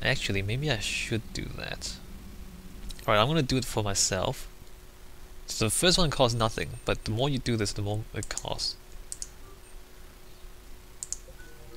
Actually, maybe I should do that. Alright, I'm gonna do it for myself. So the first one costs nothing, but the more you do this, the more it costs.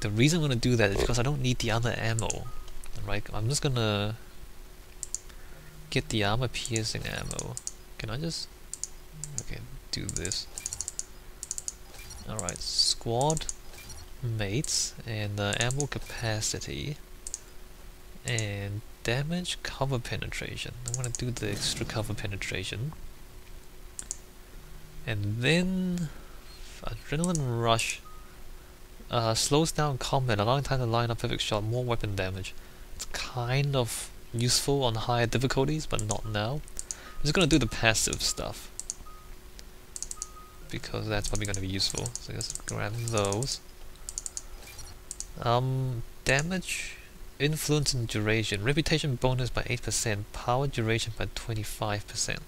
The reason I'm gonna do that is because I don't need the other ammo. Right, I'm just gonna get the armor piercing ammo. Can I just... okay, do this. Alright, squad mates and ammo capacity and damage cover penetration. I'm gonna do the extra cover penetration. And then adrenaline rush slows down combat, allowing time to line up perfect shot, more weapon damage. It's kind of useful on higher difficulties, but not now. I'm just gonna do the passive stuff because that's probably gonna be useful. So just grab those. Damage, influence and duration. Reputation bonus by 8%, power duration by 25%.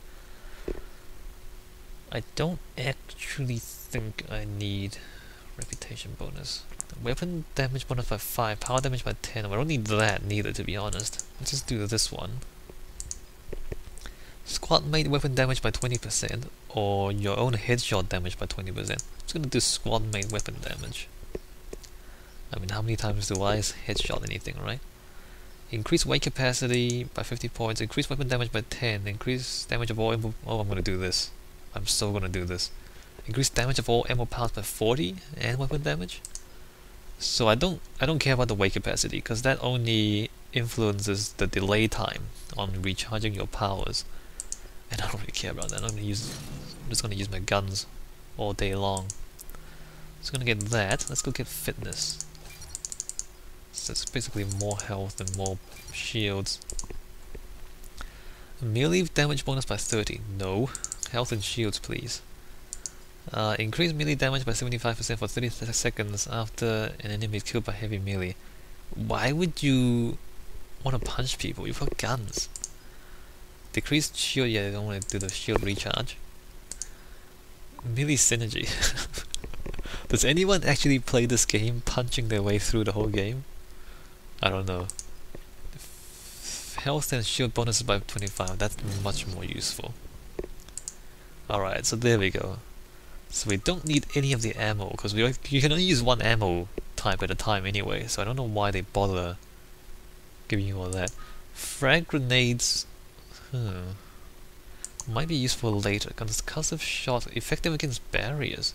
I don't actually think I need reputation bonus. Weapon damage bonus by 5, power damage by 10. I don't need that neither, to be honest. Let's just do this one. Squad mate weapon damage by 20%, or your own headshot damage by 20%. I'm just gonna do squad mate weapon damage. I mean, how many times do I headshot anything, right? Increase weight capacity by 50 points, increase weapon damage by 10, increase damage of all ammo... oh, I'm gonna do this. I'm so gonna do this. Increase damage of all ammo powers by 40 and weapon damage. So I don't care about the weight capacity because that only influences the delay time on recharging your powers, and I don't really care about that. I'm just gonna use my guns all day long. Just gonna get that. Let's go get fitness. So it's basically more health and more shields. Melee damage bonus by 30. No. Health and shields, please. Increase melee damage by 75% for 30 seconds after an enemy is killed by heavy melee. Why would you want to punch people? You've got guns. Decreased shield, yeah, I don't want to do the shield recharge. Melee synergy. Does anyone actually play this game punching their way through the whole game? I don't know. Health and shield bonuses by 25, that's much more useful. Alright, so there we go. So we don't need any of the ammo, because you can only use one ammo type at a time anyway, so I don't know why they bother giving you all that. Frag grenades might be useful later, because concussive shot effective against barriers.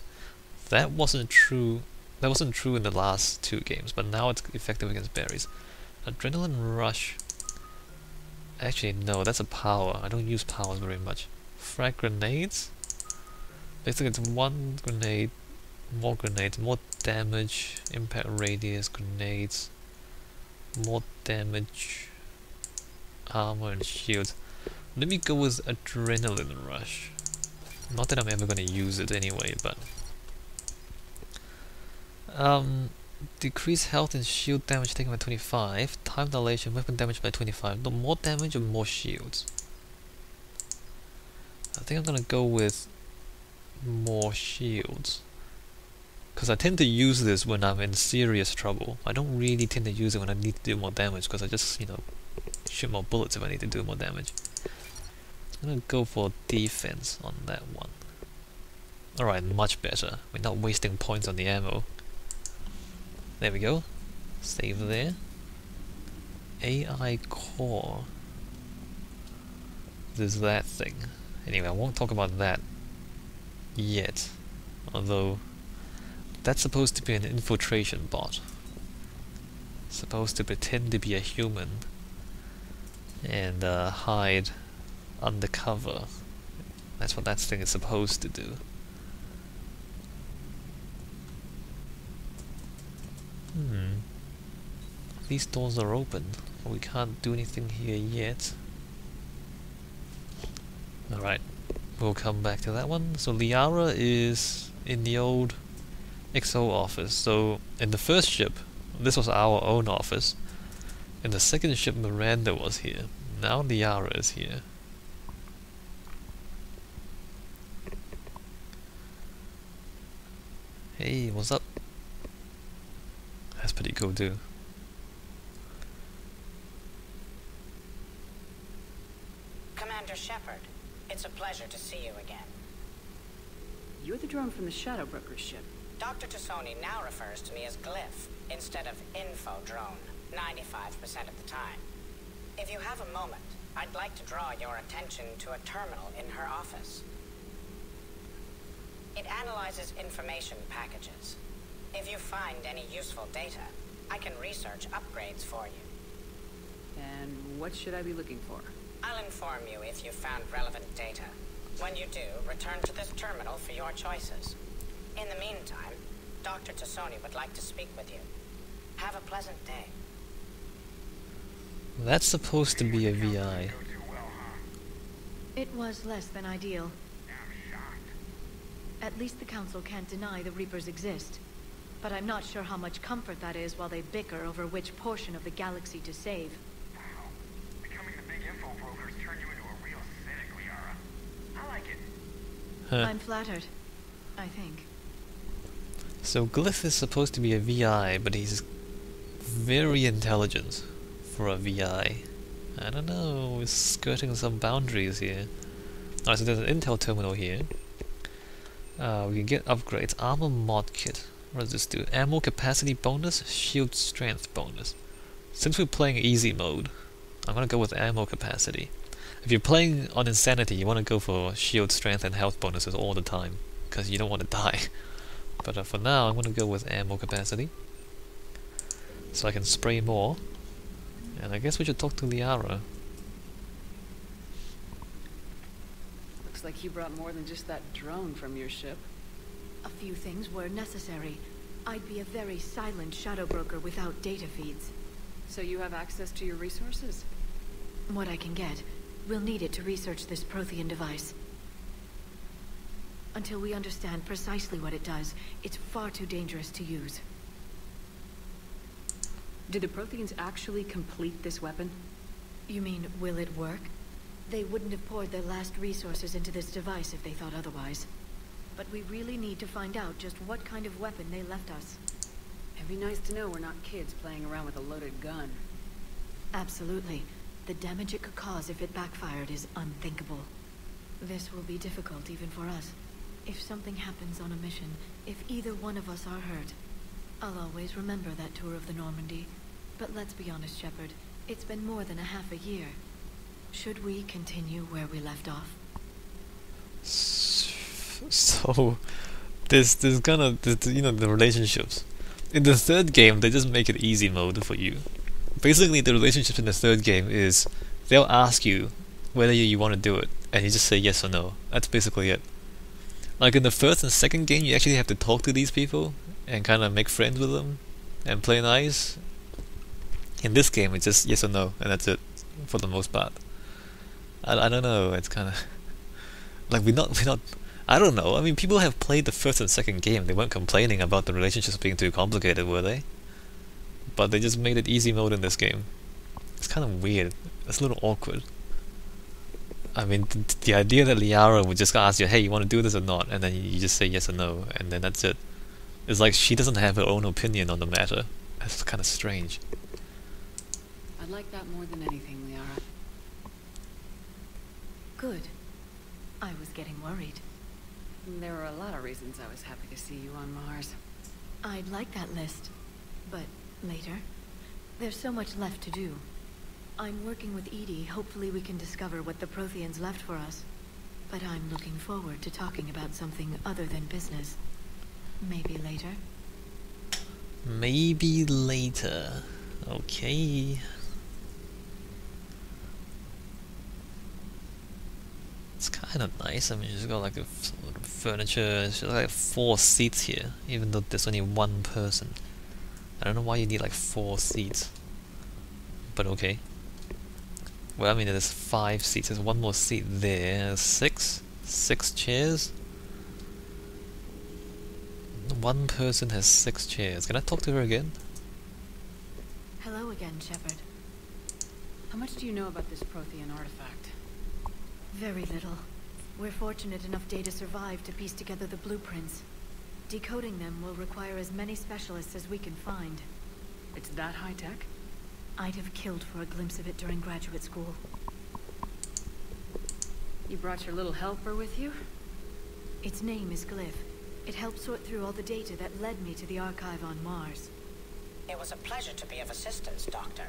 That wasn't true in the last two games, but now it's effective against barriers. Adrenaline rush. Actually no, that's a power. I don't use powers very much. Frag grenades? Basically it's one grenade, more damage, impact radius, grenades, more damage, armor and shields. Let me go with adrenaline rush. Not that I'm ever gonna use it anyway, but decrease health and shield damage taken by 25, time dilation, weapon damage by 25. No, more damage or more shields? I think I'm gonna go with more shields, because I tend to use this when I'm in serious trouble. I don't really tend to use it when I need to do more damage, because I just, you know, shoot more bullets if I need to do more damage. I'm gonna go for defense on that one. Alright, much better. We're not wasting points on the ammo. There we go. Save there. AI core. There's that thing. Anyway, I won't talk about that yet. Although, that's supposed to be an infiltration bot. Supposed to pretend to be a human and hide undercover. That's what that thing is supposed to do. These doors are open, but we can't do anything here yet. Alright, we'll come back to that one. So Liara is in the old XO office. So in the first ship, this was our own office. In the second ship, Miranda was here. Now Liara is here. Hey, what's up? That's pretty cool too. Commander Shepard. It's a pleasure to see you again. You're the drone from the Shadow Broker's ship. Dr. Tassoni now refers to me as Glyph, instead of Info Drone, 95% of the time. If you have a moment, I'd like to draw your attention to a terminal in her office. It analyzes information packages. If you find any useful data, I can research upgrades for you. And what should I be looking for? I'll inform you if you've found relevant data. When you do, return to this terminal for your choices. In the meantime, Dr. Tassoni would like to speak with you. Have a pleasant day. That's supposed to be a VI. It was less than ideal. At least the Council can't deny the Reapers exist. But I'm not sure how much comfort that is while they bicker over which portion of the galaxy to save. Wow. Becoming the big info brokers turned you into a real cynic, Liara. I like it. Huh. I'm flattered. I think. So Glyph is supposed to be a VI, but he's very intelligent for a VI. I don't know, we're skirting some boundaries here. Alright, so there's an intel terminal here. We can get upgrades. Armor mod kit. What does this do? Ammo capacity bonus, shield strength bonus. Since we're playing easy mode, I'm gonna go with ammo capacity. If you're playing on Insanity, you want to go for shield strength and health bonuses all the time, because you don't want to die. But for now, I'm gonna go with ammo capacity, so I can spray more. And I guess we should talk to Liara. Looks like you brought more than just that drone from your ship. A few things were necessary. I'd be a very silent shadow broker without data feeds. So you have access to your resources? What I can get. We'll need it to research this Prothean device. Until we understand precisely what it does, it's far too dangerous to use. Did the Protheans actually complete this weapon? You mean, will it work? They wouldn't have poured their last resources into this device if they thought otherwise. But we really need to find out just what kind of weapon they left us. It'd be nice to know we're not kids playing around with a loaded gun. Absolutely. The damage it could cause if it backfired is unthinkable. This will be difficult even for us. If something happens on a mission, if either one of us are hurt, I'll always remember that tour of the Normandy. But let's be honest, Shepard. It's been more than a half a year. Should we continue where we left off? So, there's you know, the relationships. In the third game, they just make it easy mode for you. Basically, the relationship in the third game is they'll ask you whether you want to do it, and you just say yes or no. That's basically it. Like in the first and second game, you actually have to talk to these people and kind of make friends with them and play nice. In this game, it's just yes or no, and that's it for the most part. I don't know. It's kind of like we're not. I don't know. I mean, people have played the first and second game. They weren't complaining about the relationships being too complicated, were they? But they just made it easy mode in this game. It's kind of weird. It's a little awkward. I mean, the idea that Liara would just ask you, hey, you want to do this or not? And then you just say yes or no, and then that's it. It's like she doesn't have her own opinion on the matter. That's kind of strange. I'd like that more than anything, Liara. Good. I was getting worried. There were a lot of reasons I was happy to see you on Mars. I'd like that list. But later. There's so much left to do. I'm working with Edie. Hopefully we can discover what the Protheans left for us. But I'm looking forward to talking about something other than business. Maybe later? Maybe later. Okay. It's kind of nice. I mean, she's got like a furniture. She's got like 4 seats here, even though there's only 1 person. I don't know why you need like 4 seats. But okay. Well, I mean, there's 5 seats. There's 1 more seat there. 6 chairs. 1 person has 6 chairs. Can I talk to her again? Hello again, Shepard. How much do you know about this Prothean artifact? Very little. We're fortunate enough data survived to piece together the blueprints. Decoding them will require as many specialists as we can find. It's that high-tech? I'd have killed for a glimpse of it during graduate school. You brought your little helper with you? Its name is Glyph. It helped sort through all the data that led me to the archive on Mars. It was a pleasure to be of assistance, Doctor.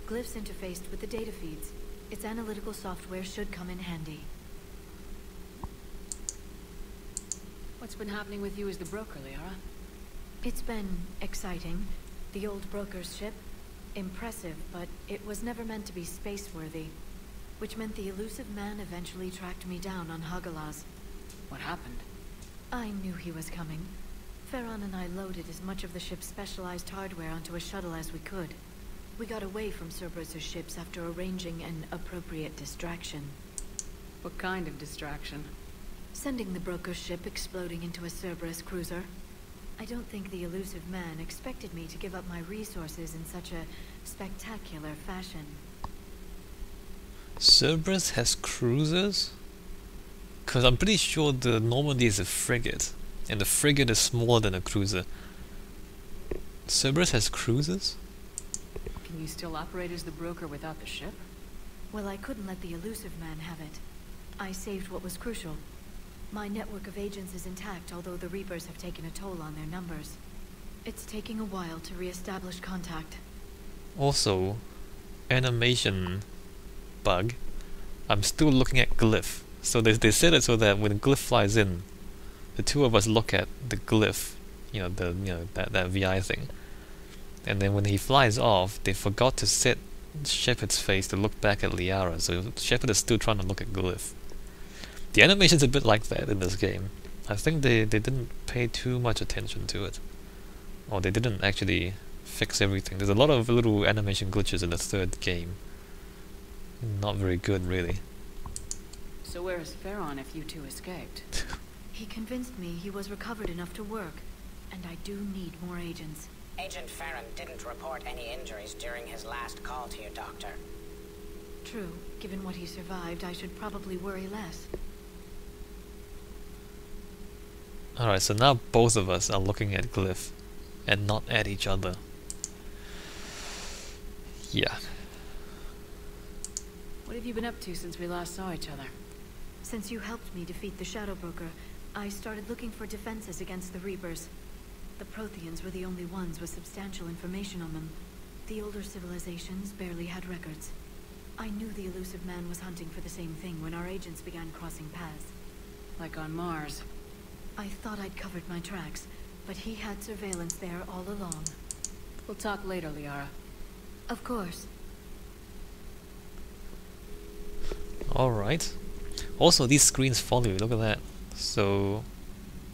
Glyph's interfaced with the data feeds. Its analytical software should come in handy. What's been happening with you as the broker, Liara? It's been exciting. The old broker's ship, impressive, but it was never meant to be space-worthy. Which meant the elusive man eventually tracked me down on Hagalaz. What happened? I knew he was coming. Farron and I loaded as much of the ship's specialized hardware onto a shuttle as we could. We got away from Cerberus' ships after arranging an appropriate distraction. What kind of distraction? Sending the broker's ship exploding into a Cerberus cruiser. I don't think the elusive man expected me to give up my resources in such a spectacular fashion. Cerberus has cruisers? Because I'm pretty sure the Normandy is a frigate, and the frigate is smaller than a cruiser. Cerberus has cruisers? Can you still operate as the broker without the ship? Well, I couldn't let the elusive man have it. I saved what was crucial. My network of agents is intact, although the Reapers have taken a toll on their numbers. It's taking a while to re-establish contact. Also, animation bug. I'm still looking at Glyph. So they said it so that when Glyph flies in, the two of us look at the Glyph, that VI thing. And then when he flies off, they forgot to set Shepard's face to look back at Liara, so Shepard is still trying to look at Glyph. The animation's a bit like that in this game. I think they didn't pay too much attention to it. Or they didn't actually fix everything. There's a lot of little animation glitches in the third game. Not very good, really. So where is Farron if you two escaped? He convinced me he was recovered enough to work, and I do need more agents. Agent Farron didn't report any injuries during his last call to you, Doctor. True. Given what he survived, I should probably worry less. Alright, so now both of us are looking at Glyph, and not at each other. Yeah. What have you been up to since we last saw each other? Since you helped me defeat the Shadow Broker, I started looking for defenses against the Reapers. The Protheans were the only ones with substantial information on them. The older civilizations barely had records. I knew the elusive man was hunting for the same thing when our agents began crossing paths. Like on Mars. I thought I'd covered my tracks, but he had surveillance there all along. We'll talk later, Liara. Of course. Alright. Also, these screens follow you, look at that. So,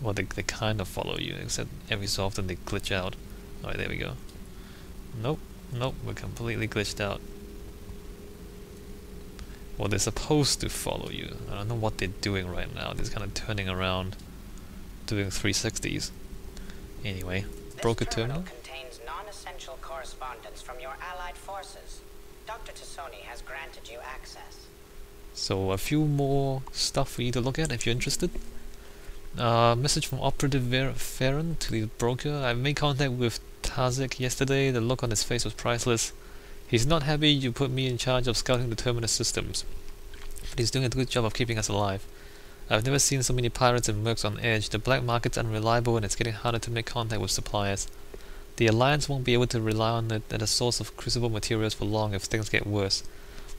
well, they kind of follow you, except every so often they glitch out. Alright, there we go. Nope, we're completely glitched out. Well, they're supposed to follow you. I don't know what they're doing right now. They're just kind of turning around, doing 360s. Anyway, broker terminal. This terminal contains non-essential correspondence from your allied forces. Dr. Tassoni has granted you access. So a few more stuff for you to look at if you're interested. Message from Operative Farron to the broker. I made contact with Tazik yesterday. The look on his face was priceless. He's not happy you put me in charge of scouting the terminus systems, but he's doing a good job of keeping us alive. I've never seen so many pirates and mercs on edge. The black market's unreliable and it's getting harder to make contact with suppliers. The Alliance won't be able to rely on it as a source of crucible materials for long if things get worse.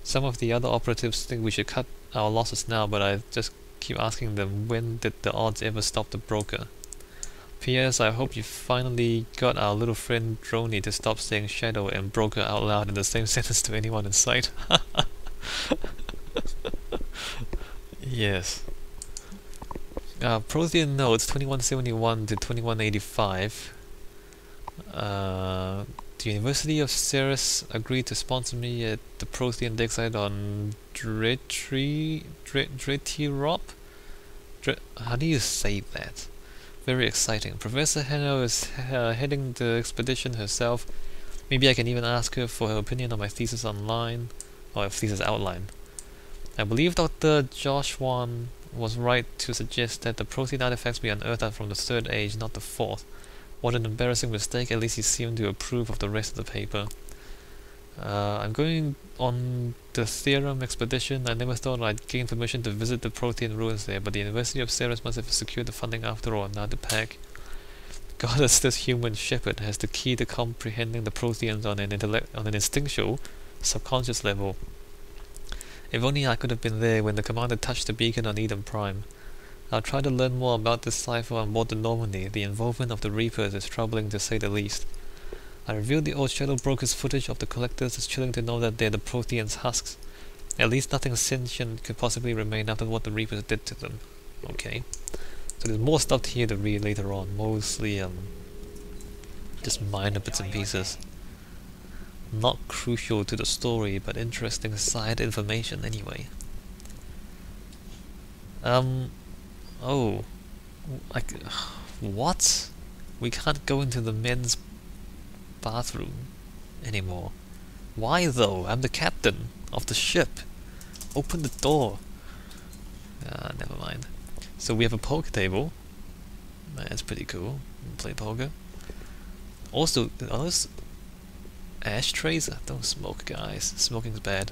Some of the other operatives think we should cut our losses now, but I just keep asking them, when did the odds ever stop the broker? P.S. I hope you finally got our little friend Droney to stop saying shadow and broker out loud in the same sentence to anyone in sight. Yes. Prothean notes 2171 to 2185. The University of Ceres agreed to sponsor me at the Prothean dig site on Dretirop? How do you say that? Very exciting. Professor Hanno is heading the expedition herself. Maybe I can even ask her for her opinion on my thesis online, or thesis outline. I believe Dr. Joshwan was right to suggest that the Prothean artifacts we unearthed are from the Third Age, not the Fourth. What an embarrassing mistake. At least he seemed to approve of the rest of the paper. I'm going on the Theorem expedition. I never thought I'd gain permission to visit the Protean ruins there, but the University of Ceres must have secured the funding after all. Now the pack. Goddess, this human shepherd has the key to comprehending the Proteans on an instinctual, subconscious level. If only I could have been there when the commander touched the beacon on Eden Prime. I'll try to learn more about this cipher on board the Normandy. The involvement of the Reapers is troubling to say the least. I reviewed the old Shadow Broker's footage of the Collectors. It's chilling to know that they're the Proteans' husks. At least nothing sentient could possibly remain after what the Reapers did to them. Okay. So there's more stuff here to read later on. Mostly, just minor bits and pieces. Not crucial to the story, but interesting side information anyway. Oh. Like, what? We can't go into the men's bathroom anymore. Why though? I'm the captain of the ship. Open the door. Never mind. So we have a poker table. That's pretty cool. Play poker. Also, are those ashtrays? Don't smoke, guys. Smoking's bad.